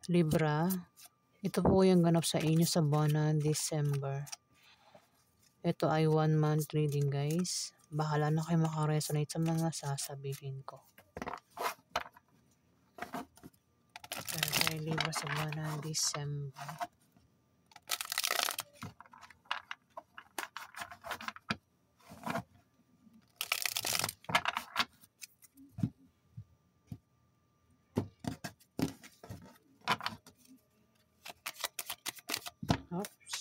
Libra, ito po yung ganap sa inyo sa buwan ng December. Ito ay 1 month reading guys. Bahala na kayo makaresonate sa mga sasabihin ko. Pero kay Libra sa buwan ng December. Oops.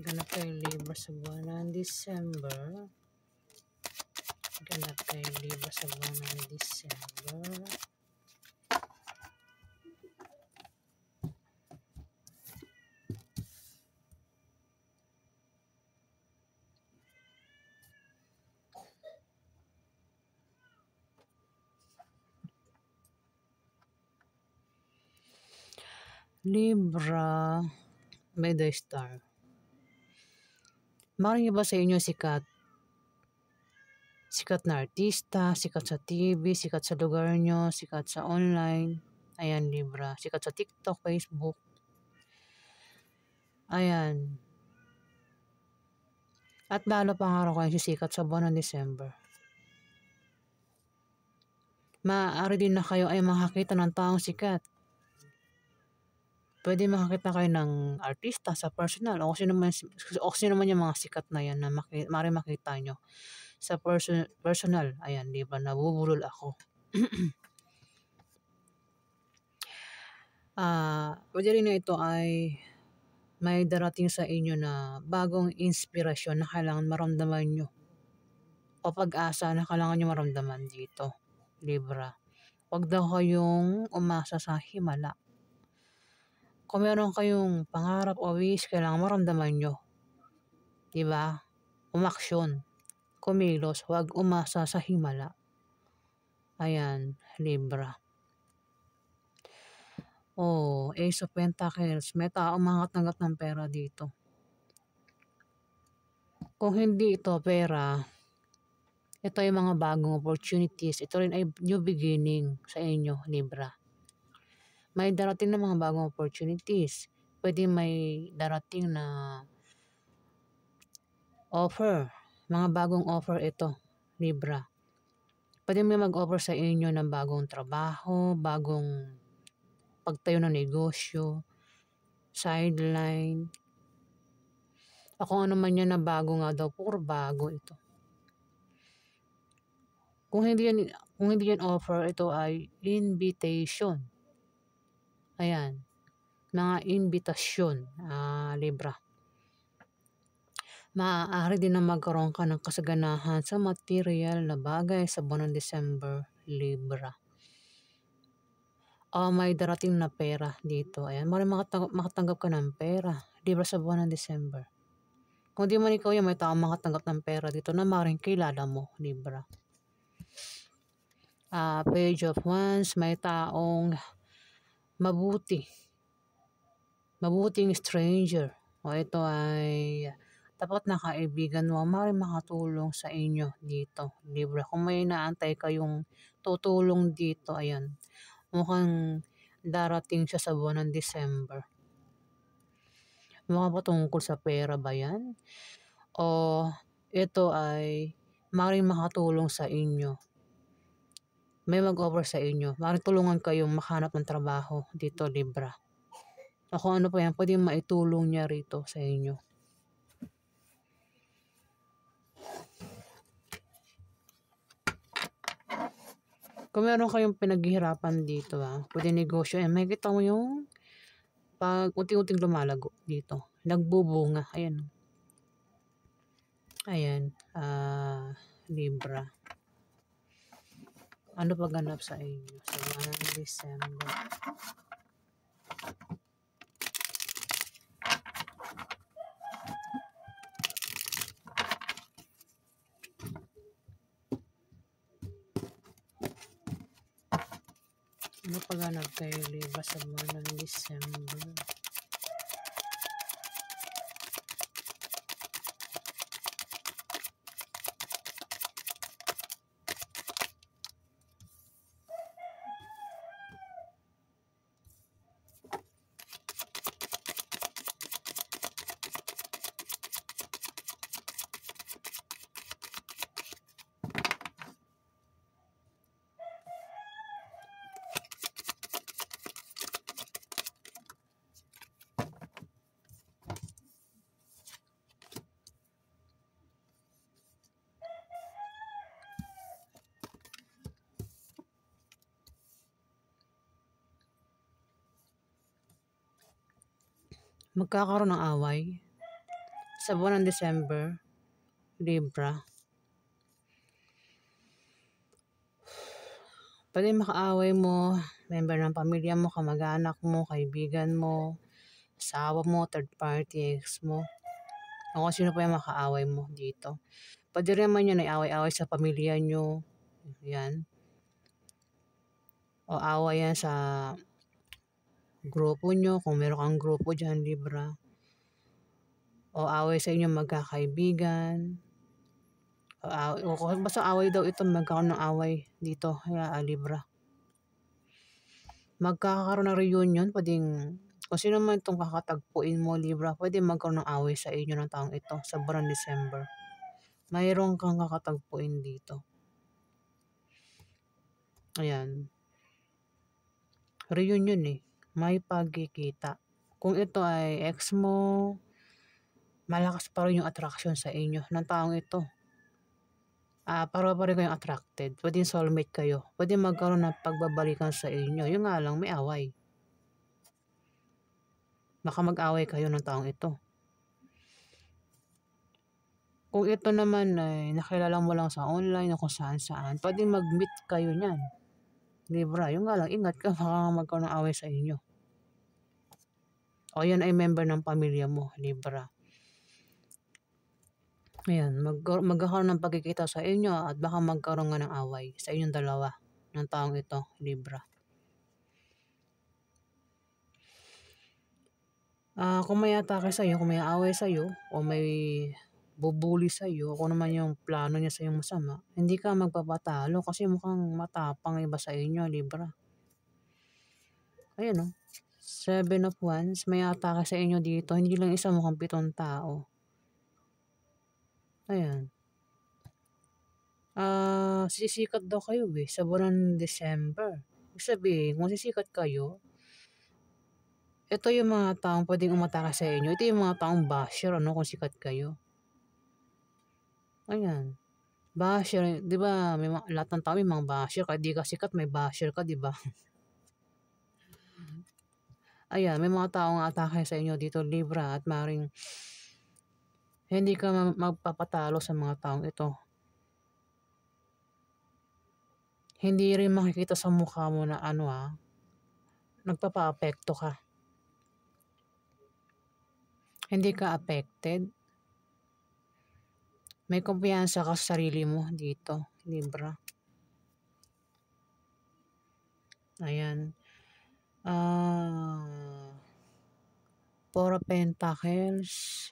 Ganap kay Libra sa buwan ng December. Ganap kay Libra sa buwan ng December. Libra, may the star. Maring iba sa inyo sikat na artista, sikat sa TV, sikat sa lugar nyo, sikat sa online. Ayan, Libra. Sikat sa TikTok, Facebook. Ayan. At lalo pang araw kayo sisikat sa buwan ng December. Maaari din na kayo ay makakita ng taong sikat. Pwede makakita kayo ng artista sa personal o sino naman yung mga sikat na yan na maaari makita nyo sa personal. Ayan, di ba? Nabubulol ako. Pwede rin na ito ay may darating sa inyo na bagong inspirasyon na kailangan maramdaman nyo o pag-asa na kailangan nyo maramdaman dito, Libra. Huwag daw kayong umasa sa himala. Kung meron kayong pangarap o wish, kailangan maramdaman nyo. Diba? Umaksyon. Kumilos. Huwag umasa sa himala. Ayan, Libra. Ace of Pentacles. May taong makatanggap ng pera dito. Kung hindi ito pera, ito ay mga bagong opportunities. Ito rin ay new beginning sa inyo, Libra. May darating na mga bagong opportunities. Pwede may darating na offer. Mga bagong offer ito, Libra. Pwede may mag-offer sa inyo ng bagong trabaho, bagong pagtayo ng negosyo, sideline. O kung ano man yan na bago nga daw, puro bago ito. Kung hindi yan offer, ito ay invitation. Ayan. Mga invitasyon, Libra. Maaari din na magkaroon ka ng kasaganahan sa material na bagay sa buwan ng December, Libra. May darating na pera dito. Ayan, maaaring makatanggap ka ng pera, Libra, sa buwan ng December. Kung di man ikaw yan, may taong makatanggap ng pera dito na maaaring kilala mo, Libra. Page of Wands, may taong mabuting stranger. Ito ay dapat na kaibigan mo, maaaring makatulong sa inyo dito, Libra. Kung may inaantay kayong tutulong dito, ayan, mukhang darating siya sa buwan ng December. Mukhang patungkol sa pera ba yan? O ito ay maaaring makatulong sa inyo. May mag-offer sa inyo. Maaaring tulungan kayong makahanap ng trabaho dito, Libra. O kung ano pa yan, pwede maitulong niya rito sa inyo. Kung meron kayong pinaghihirapan dito, pwede negosyo. May kita mo yung pag unti-unting lumalago dito. Nagbubunga. Ayan. Ayan. Libra. Ano pa ganap sa inyo sa buwan ng December? Ano paghanap kay Libra sa buwan ng December? Magkakaroon ng away sa buwan ng December, Libra. Pwede makaaway mo, member ng pamilya mo, kamag-anak mo, kaibigan mo, asawa mo, third party, ex mo. O kung sino pa yung makaaway mo dito. Pwede rin naman yun ay away-away sa pamilya nyo. Yan. O away yan sa grupo nyo, kung meron kang grupo dyan, Libra. O away sa inyo magkakaibigan. Basta away daw ito, magkakaroon ng away dito, Libra. Magkakaroon ng reunion, pwedeng, kung sino man itong kakatagpuin mo, Libra, pwede magkaroon ng away sa inyo ng taong ito sa buwan ng December. Mayroon kang kakatagpuin dito. Ayan. Reunion may pagkikita. Kung ito ay ex mo, malakas pa rin yung attraction sa inyo ng taong ito. Para pa rin kayong attracted. Pwede soulmate kayo. Pwede magkaroon ng pagbabalikan sa inyo. Yung nga lang, may away. Baka mag-away kayo ng taong ito. Kung ito naman ay nakilala mo lang sa online o kung saan-saan, pwede mag-meet kayo niyan. Libra, yung nga lang, ingat ka, baka magkaroon ng away sa inyo. O yan ay member ng pamilya mo, Libra. Ayan, magkakaroon ng pagkikita sa inyo at baka magkaroon nga ng away sa inyong dalawa ng taong ito, Libra. Kung may atake sa'yo, kung may away sa'yo, o may bubuli sa'yo, kung naman yung plano niya sa'yo masama, hindi ka magpapatalo kasi mukhang matapang iba sa inyo, Libra. Ayan 7 of Wands, may atake sa inyo dito, hindi lang isa, mukhang 7 tao. Ayan. Sisikat daw kayo sa buwan ng December. Ibig sabihin, kung sisikat kayo, ito yung mga taong pwedeng umatake sa inyo. Ito yung mga taong basher, kung sikat kayo. Ayan. Basher, di ba, lahat ng tao may mga basher. Kahit di ka sikat, may basher ka, di ba? Ayan, may mga taong atake sa inyo dito, Libra, at maring hindi ka magpapatalo sa mga taong ito. Hindi rin makikita sa mukha mo na nagpapa-apekto ka. Hindi ka affected. May kumpiyansa ka sa sarili mo dito, Libra. Ayan. Four of Pentacles.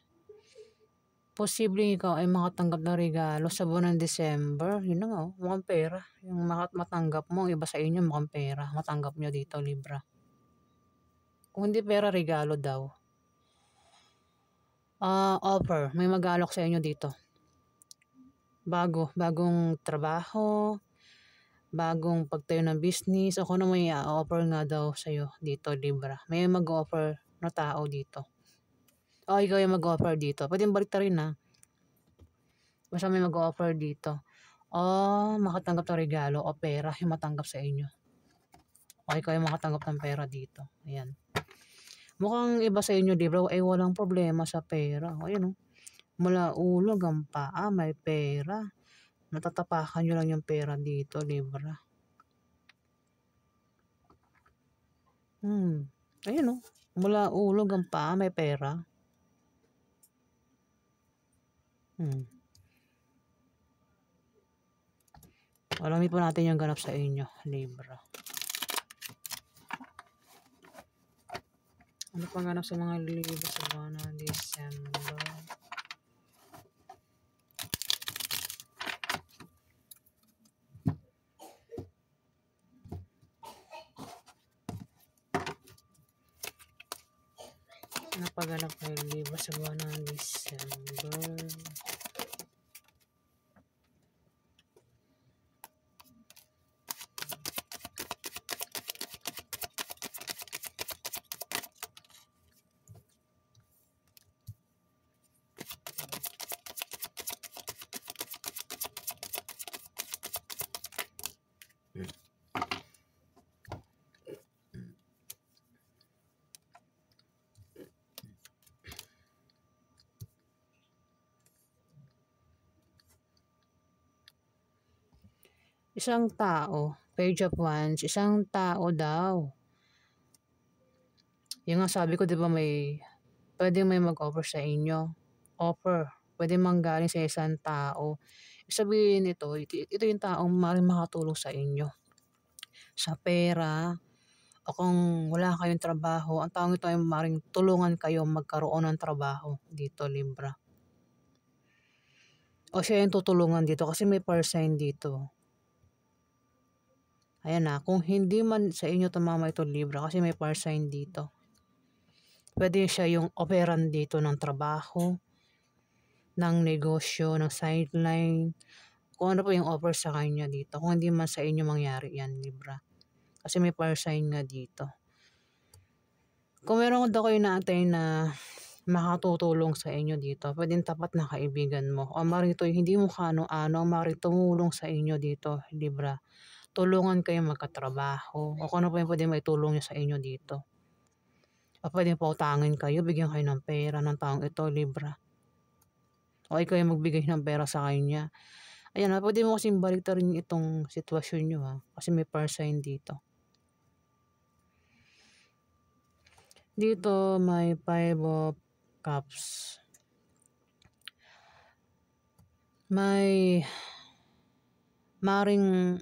Posibleng ikaw ay makatanggap ng regalo sa buwan ng December. Yun na nga, mukhang pera. Yung matanggap mo, iba sa inyo, mukhang pera. Matanggap nyo dito, Libra. Kung hindi pera, regalo daw. Offer. May mag-alok sa inyo dito. Bagong trabaho, bagong pagtayo ng business, o kung ano may offer nga daw sa'yo dito, Libra. May mag-offer na tao dito. O ikaw yung mag-offer dito. Pwede balik rin Basta may mag-offer dito. Makatanggap ng regalo o pera yung matanggap sa inyo. O ikaw yung makatanggap ng pera dito. Ayan. Mukhang iba sa inyo, Libra, ay walang problema sa pera. Ayan mula ulo hanggang paa, may pera. Natatapakan nyo lang yung pera dito, Libra. Ayun mula ulo hanggang paa, may pera. Alamin po natin yung ganap sa inyo, Libra. Ano pang ganap sa mga Libra sa buwan ng December? Ano pang ganap kay Libra sa buwan ng December? Isang tao, Page of Wands, isang tao daw. Yung nga sabi ko, di ba pwede may mag-offer sa inyo. Offer. Pwede manggaling sa isang tao. Sabihin ito yung taong maaaring makatulong sa inyo. Sa pera, o kung wala kayong trabaho, ang taong ito ay maaaring tulungan kayo magkaroon ng trabaho dito, Libra. O siya yung tutulungan dito kasi may sign dito. Ayan na, kung hindi man sa inyo tumama ito, Libra, kasi may sign dito. Pwede siya yung operan dito ng trabaho, ng negosyo, ng sideline, kung ano po yung offer sa kanya dito. Kung hindi man sa inyo mangyari yan, Libra. Kasi may sign nga dito. Kung meron daw kayo naatay na makatutulong sa inyo dito, pwedeng tapat na kaibigan mo. O marito, hindi mo kano-ano, marito tumulong sa inyo dito, Libra. Tulungan kayo magkatrabaho. O kung ano po yung pwede maitulong nyo sa inyo dito. O pwedeng pautangin kayo, bigyan kayo ng pera ng taong ito, Libra. O ikaw yung magbigay ng pera sa kanya. Ayan ha, pwede mo kasing baliktarin itong sitwasyon nyo ha. Kasi may sign dito. Dito may 5 of Cups. May maring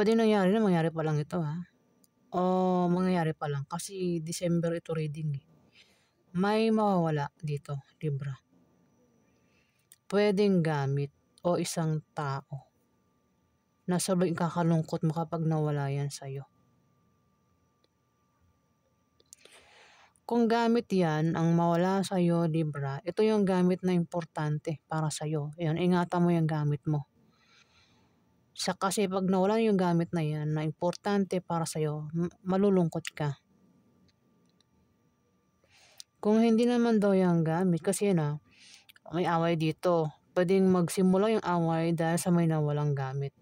pwede mangyari pa lang ito ha. O mangyayari pa lang kasi December ito reading eh. May mawawala dito, Libra. Pwedeng gamit o isang tao na sobrang kakalungkot mo kapag nawala yan sa'yo. Kung gamit yan, ang mawala sa'yo, Libra, ito yung gamit na importante para sa'yo. Yan, ingatan mo yung gamit mo. Kasi pag nawala yung gamit na yan na importante para sa'yo, malulungkot ka. Kung hindi naman daw yung gamit, kasi na may away dito. Pwedeng magsimula yung away dahil sa may nawalang gamit.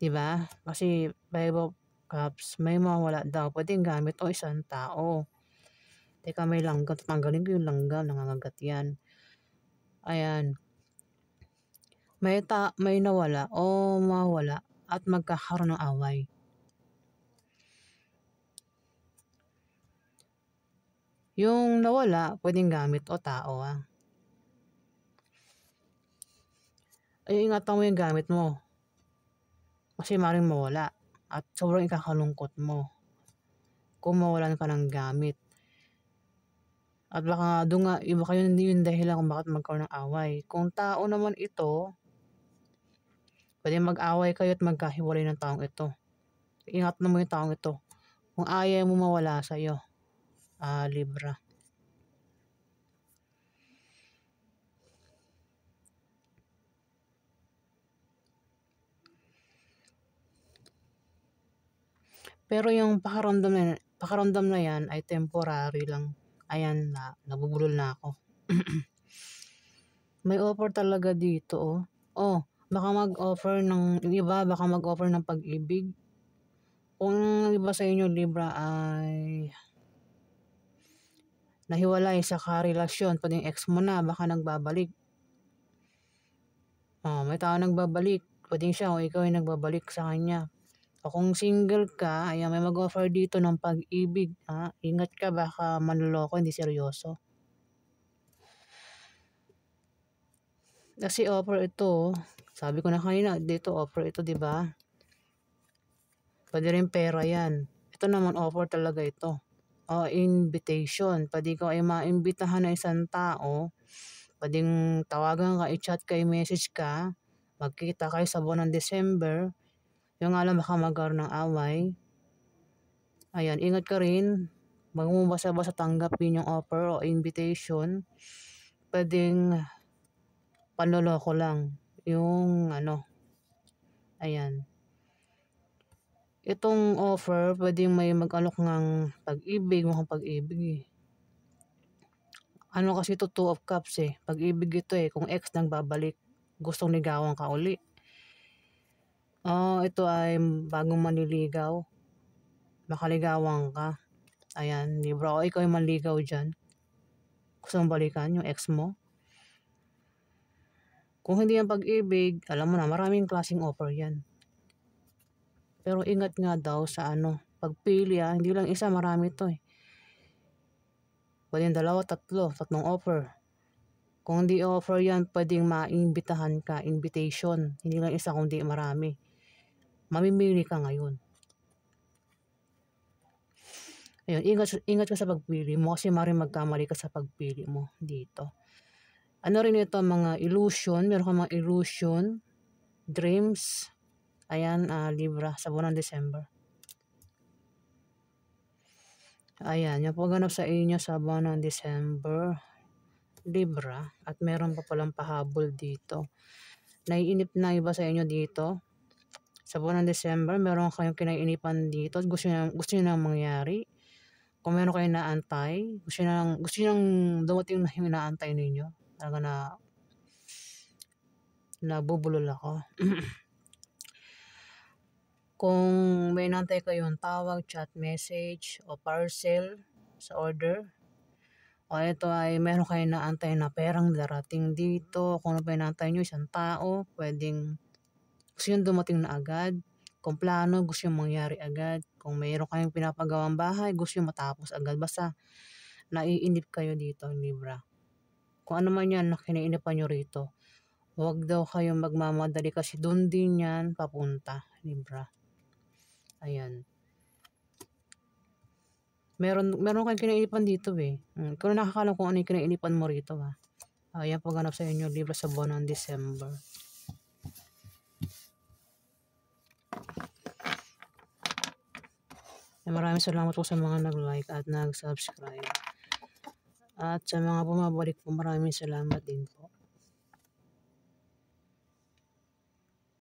Diba? Kasi 5 of Cups, may mawala daw. Pwedeng gamit o isang tao. Teka, may langgam. Tatanggalin ko yung langgam. Nangangagat yan. Ayan. May nawala o mawala at magkakaroon ng away. Yung nawala, pwedeng gamit o tao ah. Ay, ingatan mo yung gamit mo. Kasi maring mawala at sobrang ikakalungkot mo kung mawalan ka ng gamit. At baka doon nga, iba kayo hindi yung dahilan kung bakit magkaroon ng away. Kung tao naman ito, pwede mag-away kayo at magkahiwalay ng taong ito. Ingatan mo yung taong ito. Kung ayaw mo mawala sa'yo, Libra. Pero yung pakaramdam na yan ay temporary lang. Ayan na, nabubulol na ako. May offer talaga dito oh. Oh, baka mag-offer ng iba, baka mag-offer ng pag-ibig. Kung iba sa inyo, Libra, ay nahiwalay sa karelasyon, pwedeng ex mo na, baka nagbabalik. Oh, may tao nagbabalik. Pwedeng siya o ikaw ay nagbabalik sa kanya. O kung single ka, ayan, may mag-offer dito ng pag-ibig. Ingat ka, baka manloloko, hindi seryoso. Kasi offer ito, sabi ko na kanina, dito offer ito, 'di ba? Pwede rin pera yan. Ito naman offer talaga ito. O invitation. Pwede ikaw ay maimbitahan ng isang tao. Pwedeng tawagan ka, i-chat ka, i-message ka. Magkita kayo sa buwan ng December. Yung nga lang baka magkaroon ng away. Ayan, ingat ka rin. Wag mo basta-basta tanggapin yung offer o invitation. Pwedeng panloloko lang. Yung ayan. Itong offer, pwedeng may mag-alok ng pag-ibig, mukhang pag-ibig eh. Ano kasi ito, two of cups eh. Pag-ibig ito eh, kung ex nang babalik, gustong ligawan ka uli. Ito ay bagong manliligaw. Makaligawan ka. Ayan, Libra. O ikaw ay manligaw dyan. Gusto mong balikan yung ex mo. Kung hindi yan pag-ibig, alam mo na, maraming klaseng offer yan. Pero ingat nga daw sa pagpili hindi lang isa, marami to eh. Pwedeng dalawa, tatlong offer. Kung hindi offer yan, pwedeng maimbitahan ka, invitation. Hindi lang isa, kundi marami. Mamimili ka ngayon. Ayun, ingat ka sa pagpili mo kasi maaaring magkamali ka sa pagpili mo dito. Ano rin ito, mga illusion, meron kang mga illusion, dreams, ayan, Libra, sa buwan ng December. Ayan, yung pagganap sa inyo sa buwan ng December, Libra, at meron pa palang pahabol dito. Naiinip na iba sa inyo dito. Sa buwan ng December, meron kayong kinaiinipan dito at gusto nyo nang mangyari. Kung meron kayong naantay, gusto nyo nang dumating na yung naantay ninyo. Talaga na nabubulol ako. Kung may naantay kayong tawag, chat, message, o parcel sa order, o ito ay meron kayong naantay na perang darating dito. Kung ano pa yung naantay nyo, isang tao, pwedeng gusto nyo dumating na agad. Kung plano, gusto nyo mangyari agad. Kung mayroon kayong pinapagawang bahay, gusto nyo matapos agad. Basta, naiinip kayo dito, Libra. Kung ano man yan, kinainipan nyo rito. Huwag daw kayong magmamadali kasi doon din yan papunta, Libra. Ayan. Meron kayong kinainipan dito eh. Kung nakakalam kung ano yung kinainipan mo rito ayan po ganap sa inyo, Libra, sa buwan ng December. Maraming salamat po sa mga nag-like at nag-subscribe. At sa mga bumabalik po, maraming salamat din po.